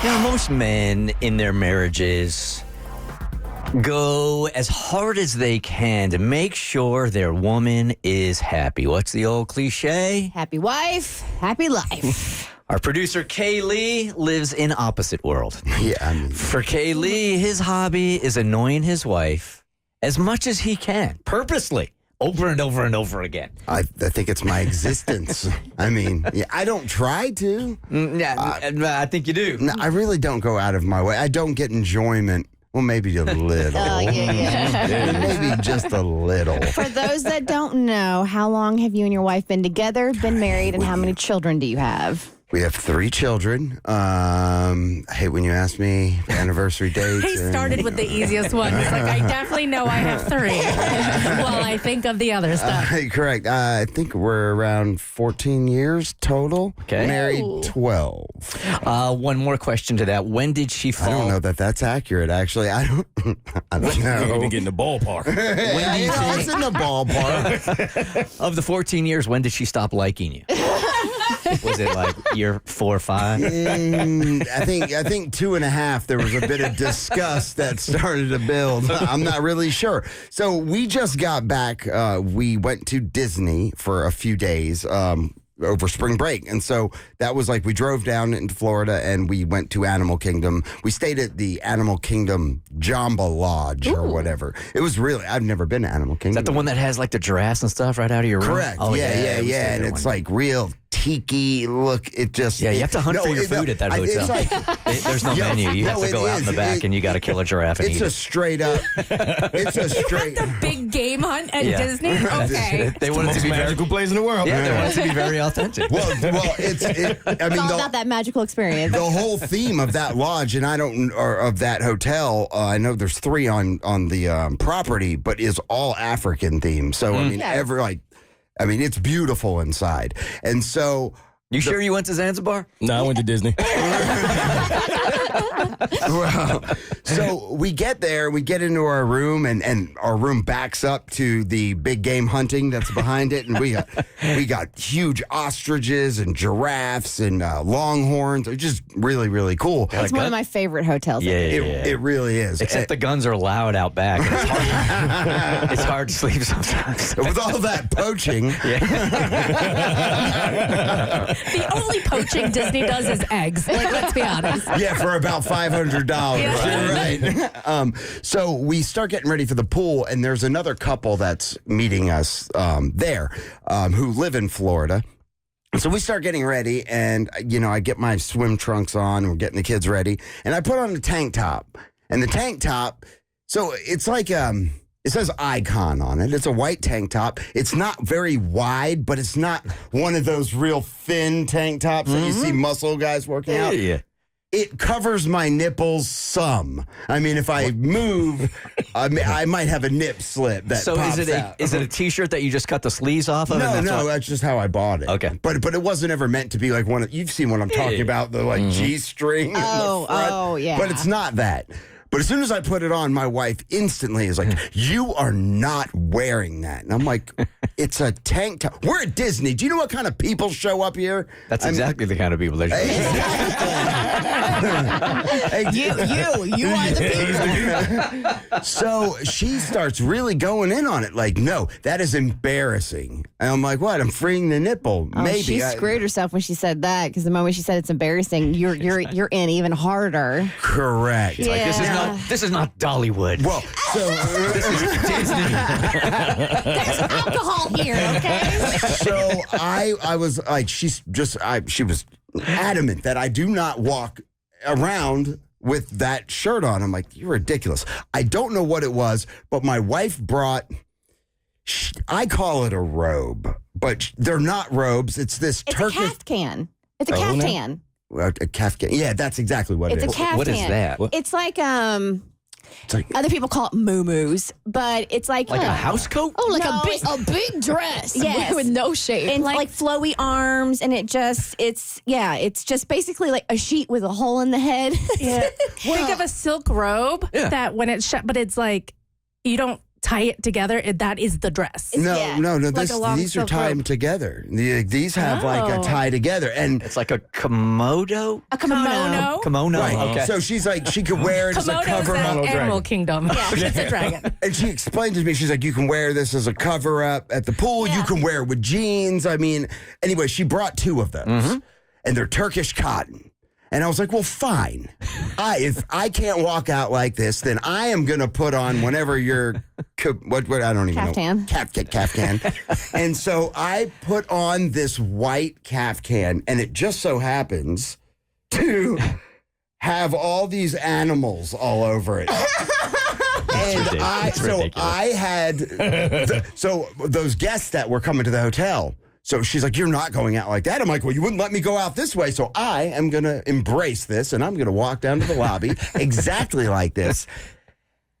Most men in their marriages go as hard as they can to make sure their woman is happy. What's the old cliche? Happy wife, happy life. Our producer, Kay Lee, lives in opposite world. Yeah, For Kay Lee, his hobby is annoying his wife as much as he can, purposely, over and over and over again. I think it's my existence. I don't try to. I think you do. No, I really don't go out of my way. I don't get enjoyment. Well, maybe a little. Oh, yeah. Maybe just a little. For those that don't know, how long have you and your wife been together, been married, and how many children do you have? We have 3 children. I hate when you ask me anniversary dates. He started with the easiest one. He's like, I definitely know I have 3. Well, I think of the other stuff. Correct. I think we're around 14 years total. Okay. Married 12. One more question to that. When did she fall? I don't know that that's accurate, actually. I don't know. You get in the ballpark. When do you think, It's in the ballpark. of the 14 years, when did she stop liking you? Was it like year 4 or 5? I think 2.5. There was a bit of disgust that started to build. I'm not really sure. So we just got back. We went to Disney for a few days over spring break. And so that was like we drove down into Florida and we went to Animal Kingdom. We stayed at the Animal Kingdom Jamba Lodge or whatever. It was really, I've never been to Animal Kingdom. Is that the one that has like the giraffes and stuff right out of your room? Correct. Oh, Yeah. we stayed And there it's one like real tiki look. It just you have to hunt for your food at that hotel. It's like, There's no menu. You have to go out in the back and you got to kill a giraffe and it's eat a it. straight up. It's a straight. The big game hunt at Disney? Okay. They want it to be very magical place in the world. Yeah, they want it to be very authentic. Well, it's All about that magical experience. the whole theme of that lodge, and of that hotel, I know there's 3 on the property, but is all African themed. So it's beautiful inside, and so. You sure you went to Zanzibar? No, I went to Disney. Well, so we get there, we get into our room, and our room backs up to the big game hunting that's behind it, and we got huge ostriches and giraffes and longhorns. It's just really, really cool. It's one of my favorite hotels. Yeah. It really is. Except the guns are loud out back. And it's hard. It's hard to sleep sometimes. With all that poaching. The only poaching Disney does is eggs. Like, let's be honest. Yeah, for about $500. Yeah. You're right. So we start getting ready for the pool, and there's another couple that's meeting us there who live in Florida. So we start getting ready, and, I get my swim trunks on, and we're getting the kids ready, and I put on the tank top. And the tank top, so it's like... It says Icon on it. It's a white tank top. It's not very wide, but it's not one of those real thin tank tops that you see muscle guys working out. Yeah. It covers my nipples some. If I move, I might have a nip slip that pops out. Is it a T-shirt that you just cut the sleeves off of? That's just how I bought it. Okay. But it wasn't ever meant to be like one of, you've seen what I'm talking about, the G-string in the front. Oh, yeah. But it's not that. But as soon as I put it on, my wife instantly is like, you are not wearing that. And I'm like, it's a tank top. We're at Disney. Do you know what kind of people show up here? That's exactly the kind of people that You are the people. So she starts really going in on it. Like, no, that is embarrassing. And I'm like, what? I'm freeing the nipple. Maybe. She screwed herself when she said that, because the moment she said it's embarrassing, you're in even harder. Correct. Like, this is not Dollywood. Well, so this is Disney. There's alcohol here, okay? So I was like, she was adamant that I do not walk around with that shirt on. I'm like, you're ridiculous. I don't know what it was, but my wife brought, I call it a robe, but they're not robes. It's this Turkish. It's a caftan. It's a caftan. A caftan. Yeah, that's exactly what it is. It's a caftan. What is that? It's like It's like, other people call it muumuus, but it's like a house coat? Oh, like a big dress. Yes. With no shape. And like flowy arms, and it's just basically like a sheet with a hole in the head. Yeah. Think of a silk robe that when it's shut, but it's like you don't tie it together, that is the dress. No, Yeah. no. Like a long These are silk tied rope. together. These have like a Oh. tie together, and It's like a komodo. A kimono. Kimono. right. Okay. So she's like, she could wear it as a Komodo's cover the up. animal kingdom. Yeah. It's a dragon. And she explained to me, she's like, you can wear this as a cover up at the pool. You can wear it with jeans. I mean, anyway, she brought 2 of those, and they're Turkish cotton. And I was like, well, fine. If I can't walk out like this, then I am going to put on whenever you're, what I don't even Caftan. know. Caftan. And so I put on this white caftan, and it just so happens to have all these animals all over it. And I had, so those guests that were coming to the hotel, so she's like, you're not going out like that. I'm like, well, you wouldn't let me go out this way. So I am going to embrace this, and I'm going to walk down to the lobby exactly like this.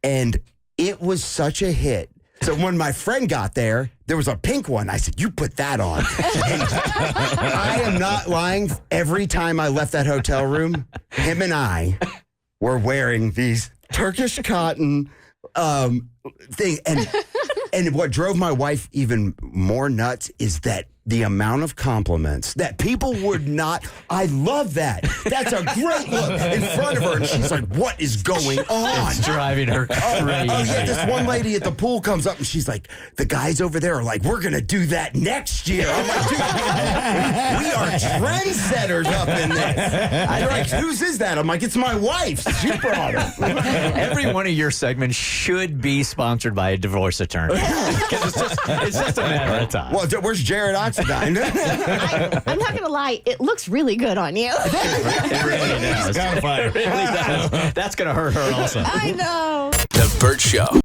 And it was such a hit. So when my friend got there was a pink one. I said, you put that on. And I am not lying. Every time I left that hotel room, him and I were wearing these Turkish cotton thing. And what drove my wife even more nuts is that the amount of compliments that people would not. I love that. That's a great look in front of her. And she's like, what is going on? It's driving her crazy. Oh, yeah, this one lady at the pool comes up and she's like, the guys over there are like, we're going to do that next year. I'm like, dude, we are trendsetters up in this. They're like, whose is that? I'm like, it's my wife's. She brought it. Every one of your segments should be sponsored by a divorce attorney. 'Cause it's just a matter of time. Well, where's Jared Oxidine? I'm not going to lie. It looks really good on you. It really does. Got a fire. It really does. That's going to hurt her also. I know. The Bert Show.